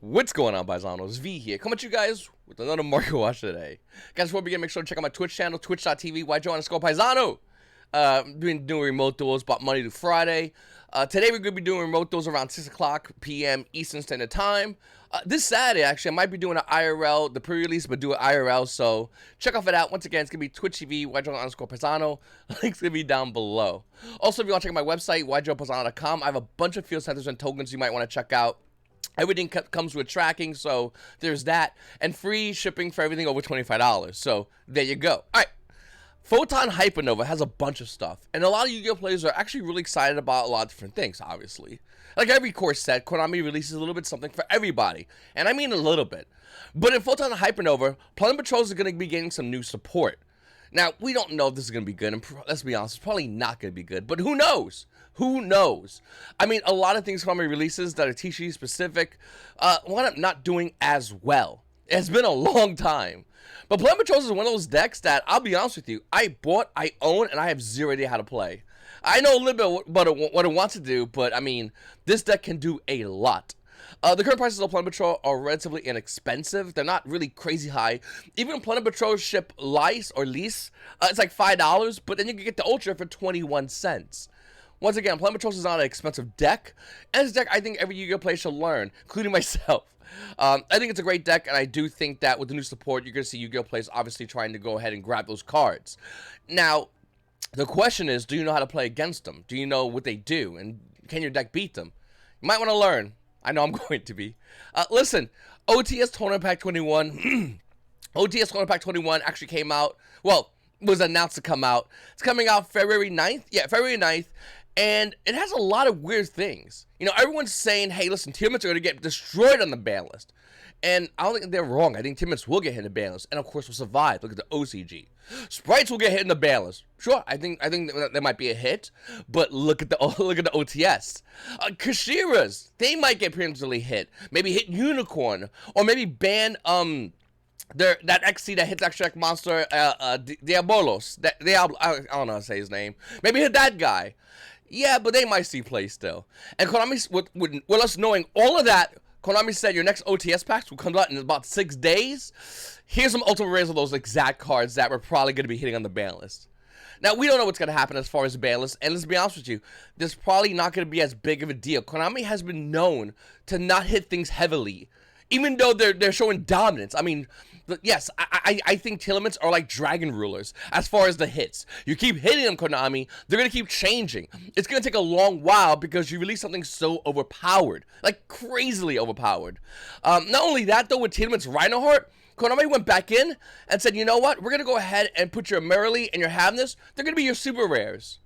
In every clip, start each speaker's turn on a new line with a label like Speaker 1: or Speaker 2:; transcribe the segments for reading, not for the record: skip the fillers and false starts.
Speaker 1: What's going on, Paisanos? V here, coming at you guys with another Mario Watch today. Guys, before we begin, make sure to check out my Twitch channel, twitch.tv, YGOPaisano. Been doing remote duels about Monday to Friday. Today we're going to be doing remote duels around 6 o'clock p.m. Eastern Standard Time. This Saturday, actually, I might be doing an IRL, the pre-release, but do an IRL, so check off it out. Once again, it's going to be Twitch TV, YGO_Paisano. Link's going to be down below. Also, if you want to check out my website, YGOPaisano.com, I have a bunch of field centers and tokens you might want to check out. Everything comes with tracking, so there's that. And free shipping for everything over $25. So there you go. All right. Photon Hypernova has a bunch of stuff. And a lot of Yu-Gi-Oh! Players are actually really excited about a lot of different things, obviously. Like every core set, Konami releases a little bit something for everybody. And I mean a little bit. But in Photon Hypernova, Planet Patrols are going to be getting some new support. Now, we don't know if this is going to be good, and let's be honest, it's probably not going to be good, but who knows? Who knows? I mean, a lot of things from my releases that are TCG specific wind up not doing as well. It's been a long time. But Planet Patrols is one of those decks that, I'll be honest with you, I bought, I own, and I have zero idea how to play. I know a little bit about what it wants to do, but I mean, this deck can do a lot. The current prices of Planet Patrol are relatively inexpensive. They're not really crazy high. Even Planet Patrol ship lease, it's like $5, but then you can get the Ultra for 21 cents. Once again, Planet Patrol is not an expensive deck, and this deck I think every Yu-Gi-Oh! Player should learn, including myself. I think it's a great deck, and I do think that with the new support, you're going to see Yu-Gi-Oh! Players obviously trying to go ahead and grab those cards. Now, the question is, do you know how to play against them? Do you know what they do, and can your deck beat them? You might want to learn. I know I'm going to be. Listen, OTS Tournament Pack 21, OTS Tournament Pack 21 actually came out, well, was announced to come out. It's coming out February 9th. Yeah, February 9th. And it has a lot of weird things. You know, everyone's saying, hey, listen, Tilaments are going to get destroyed on the ban list. And I don't think they're wrong. I think Tilaments will get hit in the ban list. And, of course, will survive. Look at the OCG. Sprites will get hit in the ban list. Sure, I think there might be a hit. But look at the OTS. Kashiras, they might get preemptively hit. Maybe hit Unicorn. Or maybe ban that XC that hits extra monster, Diabolos. Diablo, I don't know how to say his name. Maybe hit that guy. Yeah, but they might see play still. And Konami, with us knowing all of that, Konami said your next OTS packs will come out in about 6 days. Here's some ultimate rares of those exact cards that we're probably going to be hitting on the ban list. Now, we don't know what's going to happen as far as the ban list, and let's be honest with you, there's probably not going to be as big of a deal. Konami has been known to not hit things heavily, even though they're showing dominance. I mean, yes, I think Tilaments are like dragon rulers as far as the hits. You keep hitting them, Konami, they're going to keep changing. It's going to take a long while because you release something so overpowered, like crazily overpowered. Not only that, though, with Tilaments Rhinoheart, Konami went back in and said, you know what, we're going to go ahead and put your Merrily and your Havness, they're going to be your super rares.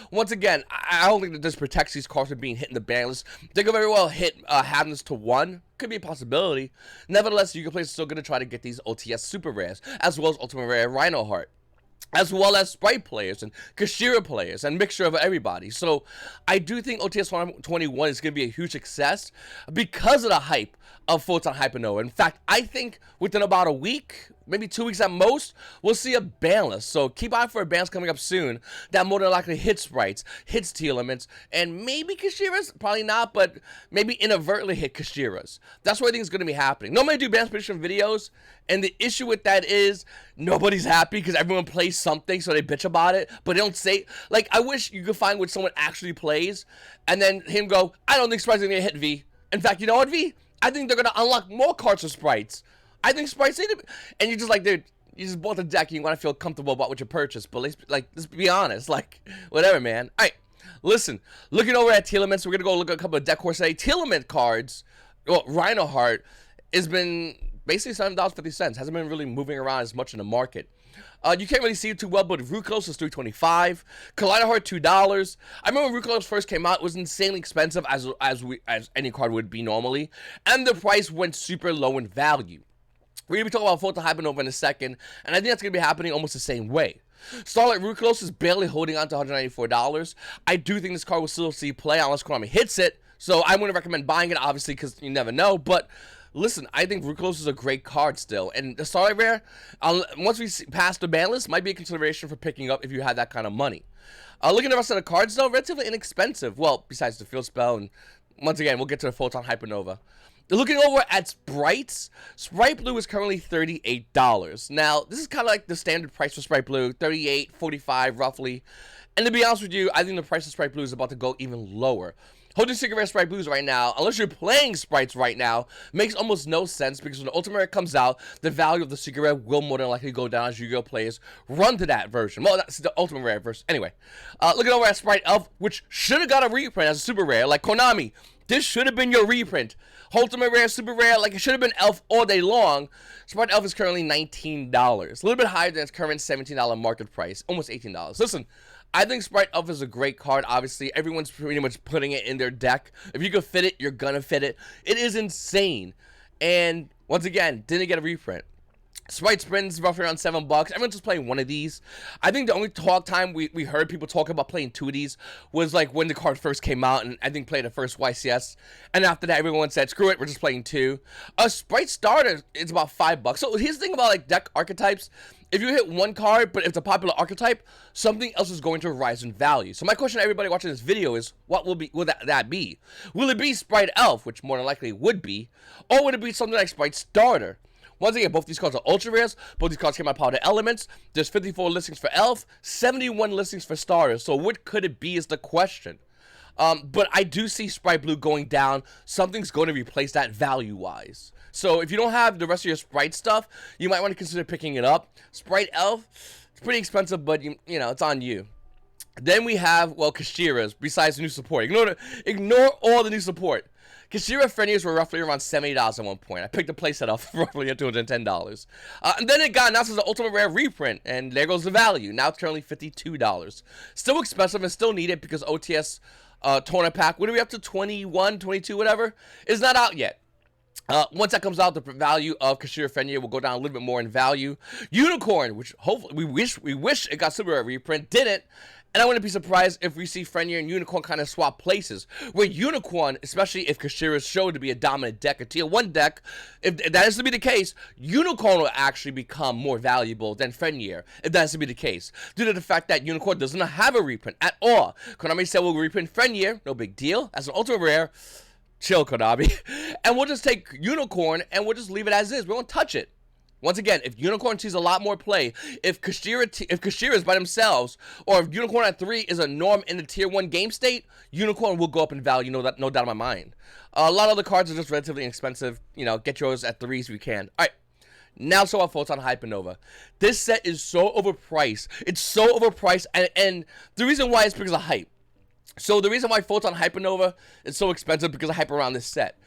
Speaker 1: Once again, I don't think that this protects these cards from being hit in the ban list. They could very well hit Havness to 1. Could be a possibility. Nevertheless, Yu-Gi-Oh! Players are still going to try to get these OTS super rares, as well as Ultimate Rare Rhinoheart, as well as Sprite players and Kashira players, and mixture of everybody. So, I do think OTS 21 is going to be a huge success because of the hype of Photon Hypernova. In fact, I think within about a week, maybe 2 weeks at most, we'll see a ban list. So keep eye for a ban coming up soon that more than likely hits Sprites, hits Tilaments, and maybe Kashiras, probably not, but maybe inadvertently hit Kashiras. That's what I think is going to be happening. Normally I do ban prediction videos, and the issue with that is nobody's happy because everyone plays something, so they bitch about it, but they don't say, like, I wish you could find what someone actually plays, and then him go, I don't think Sprites are going to hit V. In fact, you know what, V? I think they're going to unlock more cards for Sprites. I think Sprites need to, and you're just like, dude, you just bought the deck and you want to feel comfortable about what you purchased, but let's be honest, like, whatever, man. All right, listen, looking over at Tilaments, we're going to go look at a couple of deck horse today. Tilaments cards, well, Rhinoheart has been basically $7.50, hasn't been really moving around as much in the market. You can't really see it too well, but Ruclos is $3.25. Kaleidoheart $2. I remember when Ruclos first came out, it was insanely expensive as any card would be normally, and the price went super low in value. We're going to be talking about Photon Hypernova in a second, and I think that's going to be happening almost the same way. Starlight Ruclos is barely holding on to $194. I do think this card will still see play unless Konami hits it, so I wouldn't recommend buying it, obviously, because you never know, but listen, I think Ruclos is a great card still, and the Starlight Rare, once we pass the ban list, might be a consideration for picking up if you have that kind of money. Looking at the rest of the cards, though, relatively inexpensive. Well, besides the Field Spell, and once again, we'll get to the Photon Hypernova. Looking over at Sprites, Sprite Blue is currently $38. Now, this is kind of like the standard price for Sprite Blue, $38, $45 roughly. And to be honest with you, I think the price of Sprite Blue is about to go even lower. Holding Secret Rare Sprite Blues right now, unless you're playing Sprites right now, makes almost no sense because when the Ultimate Rare comes out, the value of the Secret Rare will more than likely go down as Yu-Gi-Oh! Players run to that version. Well, that's the Ultimate Rare version. Anyway, looking over at Sprite Elf, which should have got a reprint as a Super Rare, like Konami. This should have been your reprint. Ultimate Rare, Super Rare, like it should have been Elf all day long. Sprite Elf is currently $19. A little bit higher than its current $17 market price, almost $18. Listen, I think Sprite Elf is a great card. Obviously, everyone's pretty much putting it in their deck. If you can fit it, you're gonna fit it. It is insane. And once again, didn't get a reprint. Sprite Sprin's roughly around $7. Everyone's just playing one of these. I think the only talk time we heard people talk about playing two of these was like when the card first came out, and I think played the first YCS. And after that, everyone said, screw it, we're just playing two. A Sprite starter is about $5. So here's the thing about like deck archetypes. If you hit one card, but if it's a popular archetype, something else is going to rise in value. So my question to everybody watching this video is, what will that be? Will it be Sprite Elf, which more than likely would be, or would it be something like Sprite Starter? Once again, both these cards are ultra rares. Both these cards came out of Elements. There's 54 listings for Elf, 71 listings for Starters. So what could it be is the question. But I do see Sprite Blue going down. Something's going to replace that value-wise. So if you don't have the rest of your Sprite stuff, you might want to consider picking it up. Sprite Elf, it's pretty expensive, but you know, it's on you. Then we have, well, Kashiras, besides the new support. Ignore all the new support. Kashira Fenriers were roughly around $70 at one point. I picked the playset up for roughly at $210. And then it got announced as an Ultimate Rare reprint, and there goes the value. Now it's currently $52. Still expensive and still needed because OTS tournament pack, what are we up to, 21, 22, whatever, is not out yet. Once that comes out, the value of Kashira Fenrir will go down a little bit more in value. Unicorn, which hopefully we wish it got Super Rare reprint, didn't. And I wouldn't be surprised if we see Fenrir and Unicorn kind of swap places. Where Unicorn, especially if Kashira is showed to be a dominant deck, a tier 1 deck, if that is to be the case, Unicorn will actually become more valuable than Fenrir, if that is to be the case. Due to the fact that Unicorn doesn't have a reprint at all. Konami said we'll reprint Fenrir, no big deal. As an Ultra Rare, chill, Konami. And we'll just take Unicorn and we'll just leave it as is. We won't touch it. Once again, if Unicorn sees a lot more play, if Kashira is by themselves, or if Unicorn at 3 is a norm in the tier 1 game state, Unicorn will go up in value, no doubt in my mind. A lot of the cards are just relatively inexpensive. You know, get yours at 3s if you can. Alright, now so about Photon Hypernova. This set is so overpriced. It's so overpriced, and the reason why is because of hype. So the reason why Photon Hypernova is so expensive because of hype around this set.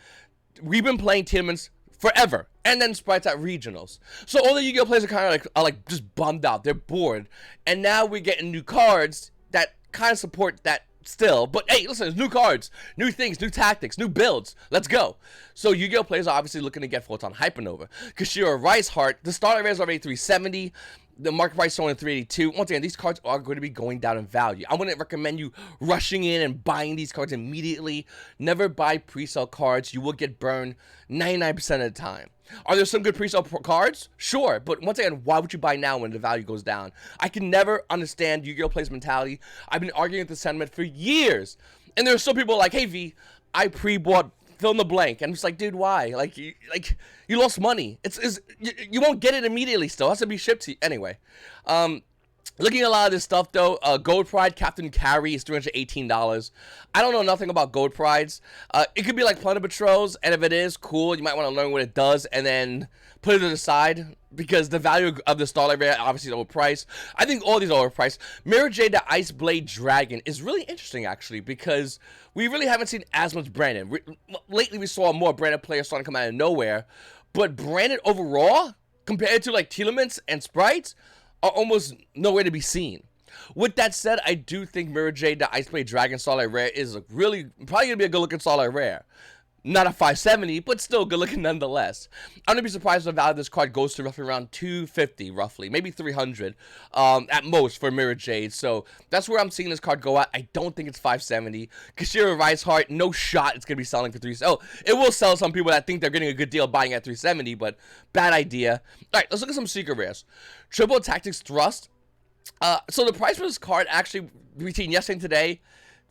Speaker 1: We've been playing Tilaments forever, and then Sprites at regionals. So all the Yu-Gi-Oh players are kind of like just bummed out. They're bored, and now we're getting new cards that kind of support that still. But hey, listen, there's new cards, new things, new tactics, new builds. Let's go. So Yu-Gi-Oh players are obviously looking to get Photon Hypernova. Kashira Rice Heart, the starter rare is already $370. The market price is only $382. Once again, these cards are going to be going down in value. I wouldn't recommend you rushing in and buying these cards immediately. Never buy pre-sale cards. You will get burned 99% of the time. Are there some good pre-sale cards? Sure, but once again, why would you buy now when the value goes down? I can never understand Yu-Gi-Oh! Players' mentality. I've been arguing with the sentiment for years. And there are some people like, hey V, I pre-bought fill in the blank, and I'm just like, dude, why? Like you lost money. You won't get it immediately. Still, it has to be shipped to you anyway. Looking at a lot of this stuff though, Gold Pride Captain Carry is $318. I don't know nothing about Gold Prides. It could be like Plunder Patrols, and if it is, cool. You might want to learn what it does and then put it to the side because the value of the Starlight Rare obviously is overpriced. I think all these are overpriced. Mirror Jade the Ice Blade Dragon is really interesting actually because we really haven't seen as much branded. Lately we saw more branded players starting to come out of nowhere, but branded overall compared to like Tilaments and Sprites are almost nowhere to be seen. With that said, I do think Mirror Jade the Ice Blade Dragon Starlight Rare is really probably gonna be a good looking Starlight Rare. Not a 570, but still good looking nonetheless. I'm gonna be surprised if the value of this card goes to roughly around 250, roughly, maybe 300 at most for Mirror Jade. So that's where I'm seeing this card go at. I don't think it's 570. Kashira Rice Heart, no shot it's gonna be selling for 370. Oh, it will sell some people that think they're getting a good deal buying at 370, but bad idea. All right, let's look at some secret rares. Triple Tactics Thrust. So the price for this card actually between yesterday and today,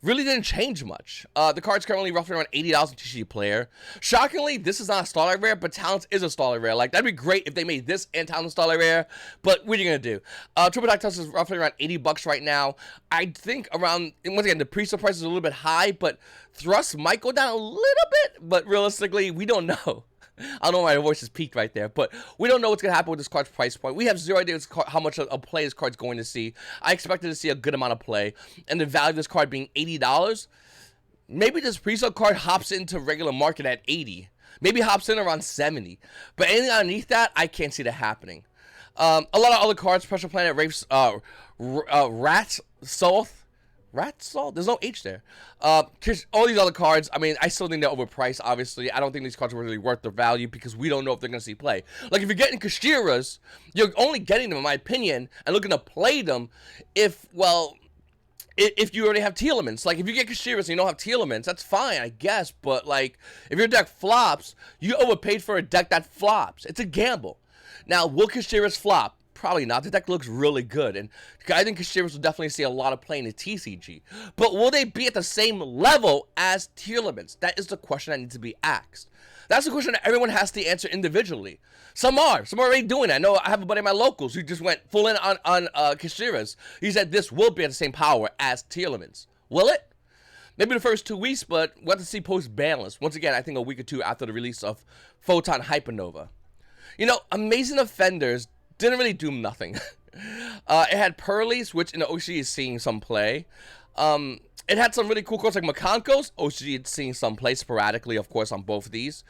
Speaker 1: really didn't change much. The card's currently roughly around $80 in TCG Player. Shockingly, this is not a Starlight Rare, but Talents is a Starlight Rare. Like, that'd be great if they made this and Talents Starlight Rare, but what are you gonna do? Triple Deck Talents is roughly around $80 right now. I think around, once again, the pre-sale price is a little bit high, but Thrust might go down a little bit, but realistically, we don't know. I don't know why my voice is peaked right there, but we don't know what's going to happen with this card's price point. We have zero idea how much a play this card's going to see. I expected to see a good amount of play, and the value of this card being $80, maybe this pre-sale card hops into regular market at $80. Maybe hops in around $70. But anything underneath that, I can't see that happening. A lot of other cards, Pressure Planet, Rapes, Rat Salt. Rat Salt? There's no H there. All these other cards, I mean, I still think they're overpriced, obviously. I don't think these cards are really worth their value because we don't know if they're going to see play. Like, if you're getting Kashiras, you're only getting them, in my opinion, and looking to play them if, well, if you already have Tilaments. Like, if you get Kashiras and you don't have Tilaments, that's fine, I guess. But, like, if your deck flops, you overpaid for a deck that flops. It's a gamble. Now, will Kashiras flop? Probably not. The deck looks really good, and I think Kashiras will definitely see a lot of play in the TCG. But will they be at the same level as Tilaments? That is the question that needs to be asked. That's the question that everyone has to answer individually. Some are already doing that. I know I have a buddy of my locals who just went full in on Kashiras. He said this will be at the same power as Tilaments. Will it? Maybe the first 2 weeks, but we'll have to see post-balance. Once again, I think a week or two after the release of Photon Hypernova. You know, Amazing Offenders didn't really do nothing. It had Pearlies, which in the OCG is seeing some play. It had some really cool cards like Makankos. OCG is seeing some play sporadically, of course, on both of these.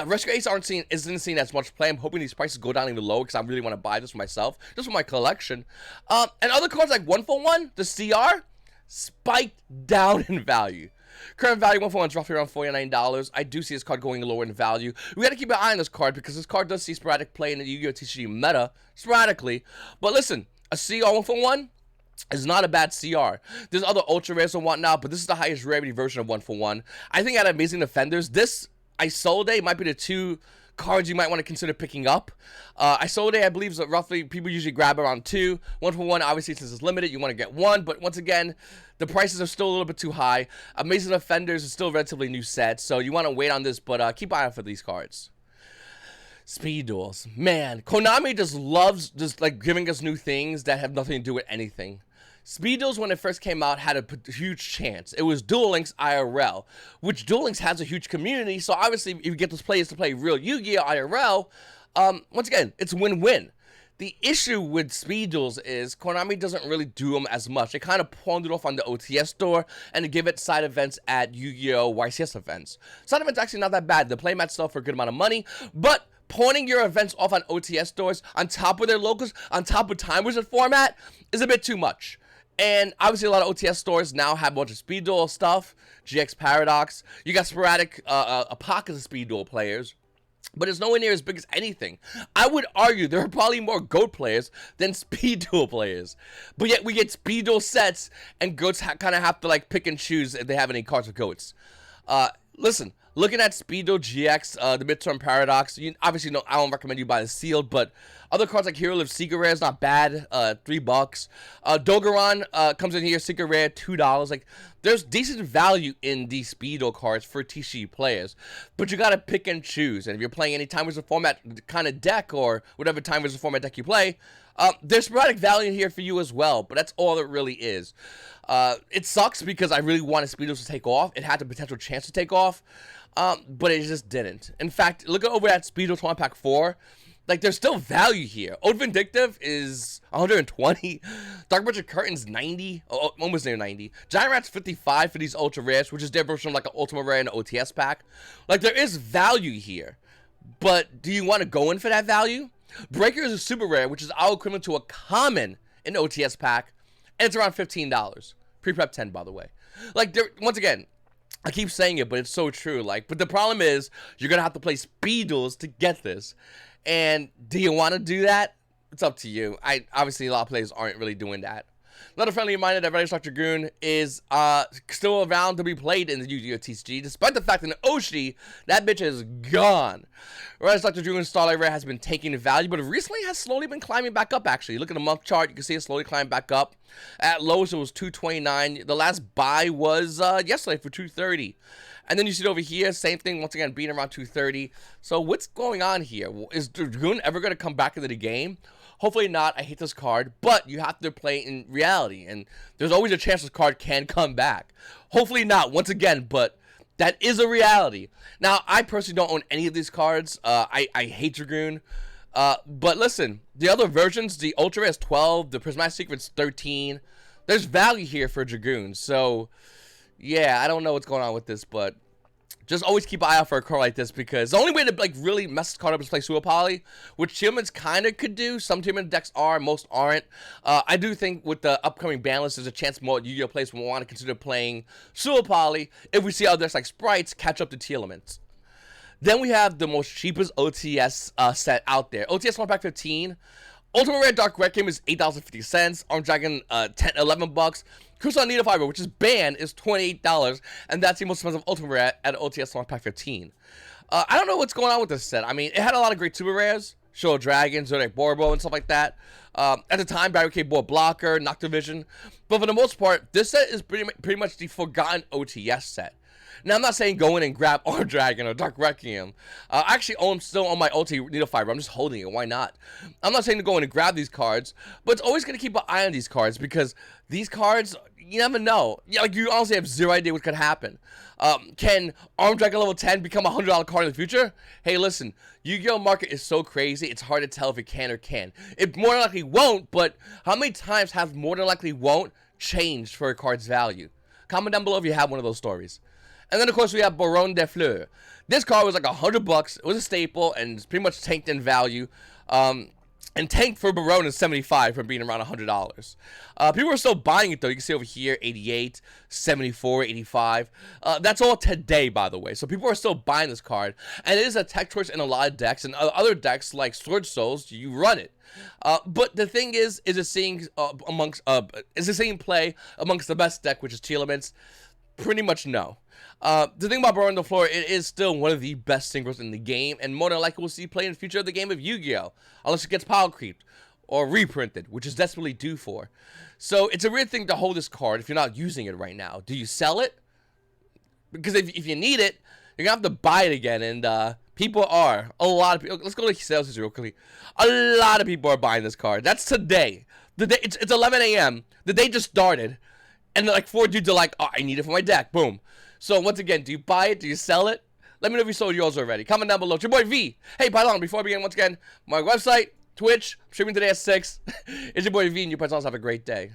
Speaker 1: Rescue Ace isn't seeing as much play. I'm hoping these prices go down even lower because I really want to buy this for myself, just for my collection. And other cards like 1-for-1, the CR, spiked down in value. Current value 1-for-1 is roughly around $49. I do see this card going lower in value. We got to keep an eye on this card because this card does see sporadic play in the Yu-Gi-Oh! TCG meta, sporadically. But listen, a CR 1-for-1 is not a bad CR. There's other ultra rares and whatnot, but this is the highest rarity version of 1-for-1. I think out of Amazing Offenders, this Isolde might be the two cards you might want to consider picking up. Isolde, I believe, is roughly, people usually grab around 2. 1-for-1, obviously, since it's limited, you want to get 1, but once again, the prices are still a little bit too high. Amazing Offenders is still a relatively new set, so you want to wait on this, but keep an eye out for these cards. Speed Duels. Man, Konami just loves just like giving us new things that have nothing to do with anything. Speed Duels, when it first came out, had a huge chance. It was Duel Links IRL, which Duel Links has a huge community, so obviously if you get those players to play real Yu-Gi-Oh! IRL, once again, it's win-win. The issue with Speed Duels is Konami doesn't really do them as much. They kind of pawned it off on the OTS store and to give it side events at Yu-Gi-Oh! YCS events. Side events actually not that bad. The playmat stuff for a good amount of money, but pawning your events off on OTS stores on top of their locals, on top of Time Wizard format, is a bit too much. And obviously a lot of OTS stores now have a bunch of Speed Duel stuff, GX Paradox. You got sporadic pockets of Speed Duel players, but it's nowhere near as big as anything. I would argue there are probably more GOAT players than Speed Duel players. But yet we get Speed Duel sets, and GOATs kind of have to like pick and choose if they have any cards of GOATs. Listen, looking at Speed Duel GX, the Midterm Paradox, you obviously know I don't recommend you buy the sealed, but other cards like Hero Live Secret Rare is not bad, $3. Dogeron comes in here, Secret Rare, $2. Like, there's decent value in these Speed Duel cards for TCG players, but you gotta pick and choose. And if you're playing any Time Wizard format kind of deck, or whatever Time Wizard format deck you play, there's sporadic value in here for you as well, but that's all it really is. It sucks because I really wanted Speed Duels to take off. It had the potential chance to take off, but it just didn't. In fact, look over at Speed Duels 1 Pack 4. Like, there's still value here. Old Vindictive is 120. Dark Butcher Curtain's 90. Oh, almost near 90. Giant Rat's 55 for these ultra rares, which is their version of like an Ultima Rare and an OTS pack. Like, there is value here. But do you want to go in for that value? Breaker is a super rare, which is our equivalent to a common in the OTS pack, and it's around $15. Pre-prep 10, by the way. Like, once again, I keep saying it, but it's so true. Like, but the problem is, you're gonna have to play Speed Duels to get this. And do you want to do that? It's up to you. Obviously, a lot of players aren't really doing that. Another friendly reminder that Red Structure Goon is still around to be played in the Yu-Gi-Oh! TCG, despite the fact that in the Oshi, that bitch is gone. Whereas Dr. Dragoon Starlight Rare has been taking the value, but it recently has slowly been climbing back up, actually. Look at the month chart. You can see it slowly climb back up. At lowest, it was 229. The last buy was yesterday for 230. And then you see it over here, same thing, once again, being around 230. So what's going on here? Is Dragoon ever going to come back into the game? Hopefully not. I hate this card, but you have to play in reality, and there's always a chance this card can come back. Hopefully not, once again, but that is a reality. Now, I personally don't own any of these cards. I hate Dragoon. But listen, the other versions, the Ultra Rare is 12, the Prismatic Secret's 13. There's value here for Dragoon, so yeah, I don't know what's going on with this, but just always keep an eye out for a card like this, because the only way to like really mess this card up is play Super Poly, which Tilaments kind of could do. Some Tilaments decks are, most aren't. I do think with the upcoming ban list, there's a chance more Yu-Gi-Oh players will want to consider playing Super Poly if we see other decks like Sprites catch up to Tilaments. Then we have the most cheapest OTS set out there. OTS 1 pack 15. Ultimate Rare Dark Requiem is $8.50. Armed Dragon, 11 bucks. Crystal Needle Fiber, which is banned, is $28, and that's the most expensive Ultimate Rare at OTS Long Pack 15. I don't know what's going on with this set. I mean, it had a lot of great super rares, Show Dragon, Zodiac Borbo, and stuff like that. At the time, Barricade Board Blocker, Noctivision, but for the most part, this set is pretty much the forgotten OTS set. Now, I'm not saying go in and grab Armed Dragon or Dark Requiem. I actually still own my Ulti Needle Fiber. I'm just holding it. Why not? I'm not saying to go in and grab these cards, but it's always going to keep an eye on these cards, because these cards, you never know. Yeah, like, you honestly have zero idea what could happen. Can Armed Dragon level 10 become a $100 card in the future? Hey, listen, Yu-Gi-Oh market is so crazy, it's hard to tell if it can or can. It more than likely won't, but how many times have more than likely won't changed for a card's value? Comment down below if you have one of those stories. And then, of course, we have Baron de Fleur. This card was like $100. It was a staple, and it's pretty much tanked in value. And tanked for Baron is $75 from being around $100. People are still buying it, though. You can see over here, 88, 74, 85. That's all today, by the way. So people are still buying this card. And it is a tech choice in a lot of decks. And other decks, like Sword Souls, you run it. But the thing is it seeing play amongst the best deck, which is Tilaments? Pretty much no. The thing about Baron on the Floor, it is still one of the best synchros in the game, and more than likely we'll see play in the future of the game of Yu-Gi-Oh! Unless it gets power creeped or reprinted, which is desperately due for. So it's a weird thing to hold this card if you're not using it right now. Do you sell it? Because if you need it, you're gonna have to buy it again, and people are. A lot of people. Let's go to sales history real quickly. A lot of people are buying this card. That's today. It's 11 a.m. The day just started, and like 4 dudes are like, oh, I need it for my deck. Boom. So once again, do you buy it? Do you sell it? Let me know if you sold yours already. Comment down below. It's your boy V. Hey, Pylon, before I begin, once again, my website, Twitch, I'm streaming today at 6. It's your boy V, and you guys have a great day.